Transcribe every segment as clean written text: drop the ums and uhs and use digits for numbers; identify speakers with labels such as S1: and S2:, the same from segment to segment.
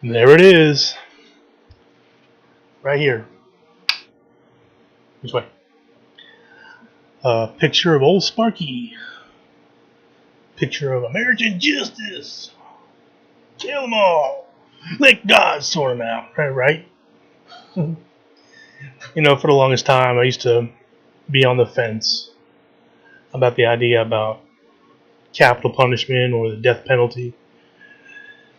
S1: There it is, right here. Which way? Picture of old Sparky. Picture of American justice. Kill them all. Let God sort them out. Right? For the longest time, I used to be on the fence about the idea about capital punishment or the death penalty.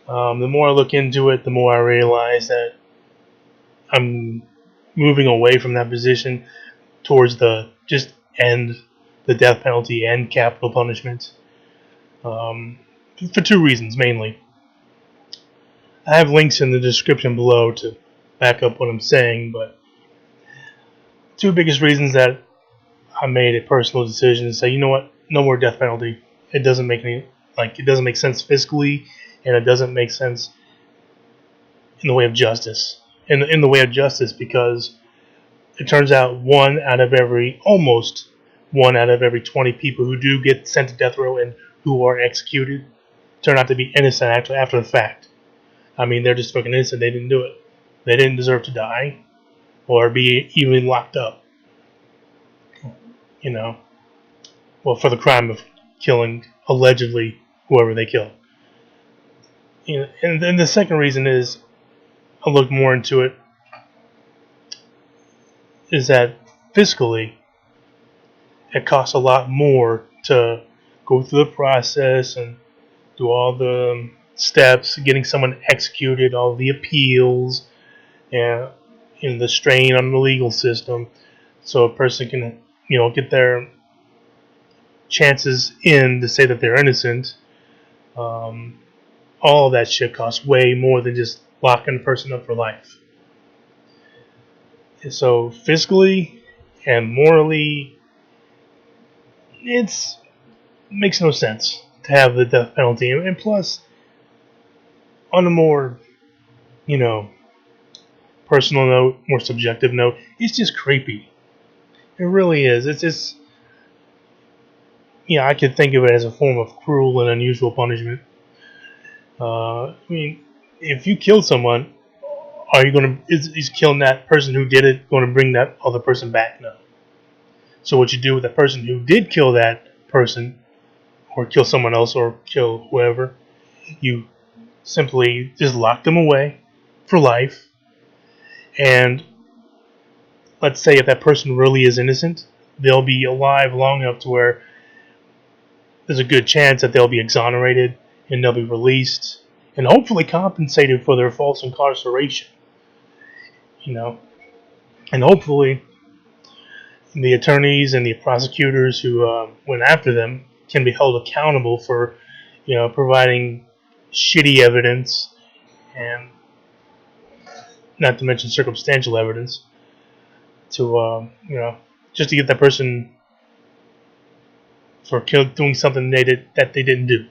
S1: The more I look into it, the more I realize that I'm moving away from that position towards the just end the death penalty and capital punishment. For two reasons mainly. I have links in the description below to back up what I'm saying, but two biggest reasons that I made a personal decision to say, you know what, no more death penalty. It doesn't make it doesn't make sense fiscally, and it doesn't make sense in the way of justice. In the way of justice, because it turns out almost one out of every 20 people who do get sent to death row and who are executed turn out to be innocent after the fact. I mean, they're just fucking innocent. They didn't do it. They didn't deserve to die or be even locked up. You know, well, for the crime of killing allegedly whoever they killed. And then the second reason is, I looked more into it, is that fiscally, it costs a lot more to go through the process and do all the steps, getting someone executed, all the appeals, and the strain on the legal system, so a person can, get their chances in to say that they're innocent. All of that shit costs way more than just locking a person up for life. So fiscally and morally, it makes no sense to have the death penalty. And plus, on a more, you know, personal note, more subjective note, it's just creepy. It really is. It's just, I could think of it as a form of cruel and unusual punishment. I mean, if you killed someone, are you going to, is killing that person who did it going to bring that other person back? No. So what you do with the person who did kill that person, or kill someone else, or kill whoever, you simply just lock them away for life. And let's say if that person really is innocent, they'll be alive long enough to where there's a good chance that they'll be exonerated and they'll be released and hopefully compensated for their false incarceration. And hopefully the attorneys and the prosecutors who went after them can be held accountable for, providing shitty evidence, and not to mention circumstantial evidence, to, just to get that person for doing something that they didn't do.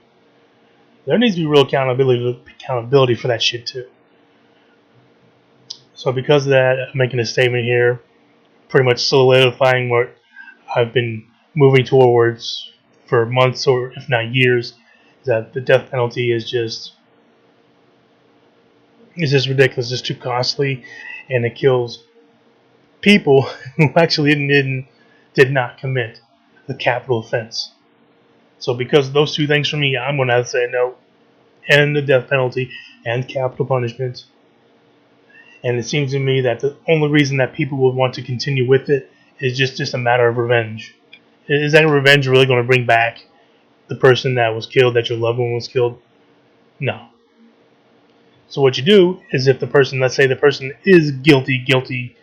S1: There needs to be real accountability for that shit too. So because of that, I'm making a statement here, pretty much solidifying what I've been moving towards for months or if not years, that the death penalty is just ridiculous, it's too costly, and it kills people who actually did not commit the capital offense. So because of those two things for me, I'm going to have to say no, and the death penalty and capital punishment. And it seems to me that the only reason that people would want to continue with it is just a matter of revenge. Is that revenge really going to bring back the person that was killed, that your loved one was killed? No. So what you do is, if the person, let's say the person is guilty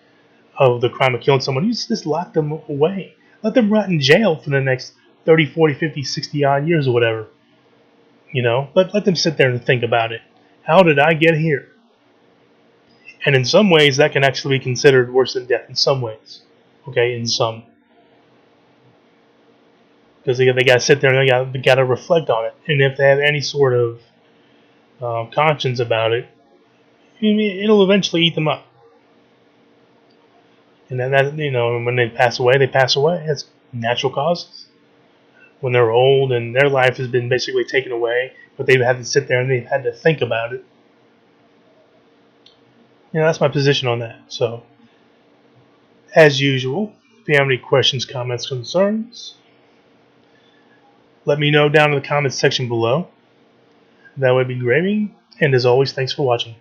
S1: of the crime of killing someone, you just lock them away. Let them rot in jail for the next 30, 40, 50, 60 odd years or whatever. Let them sit there and think about it. How did I get here? And in some ways, that can actually be considered worse than death. In some ways, okay, in some, because they got to sit there and they got to reflect on it. And if they have any sort of conscience about it, it'll eventually eat them up. And then when they pass away, they pass away. It's natural causes. When they're old and their life has been basically taken away, but they've had to sit there and they've had to think about it. That's my position on that. So, as usual, if you have any questions, comments, concerns, let me know down in the comments section below. That would be great. And as always, thanks for watching.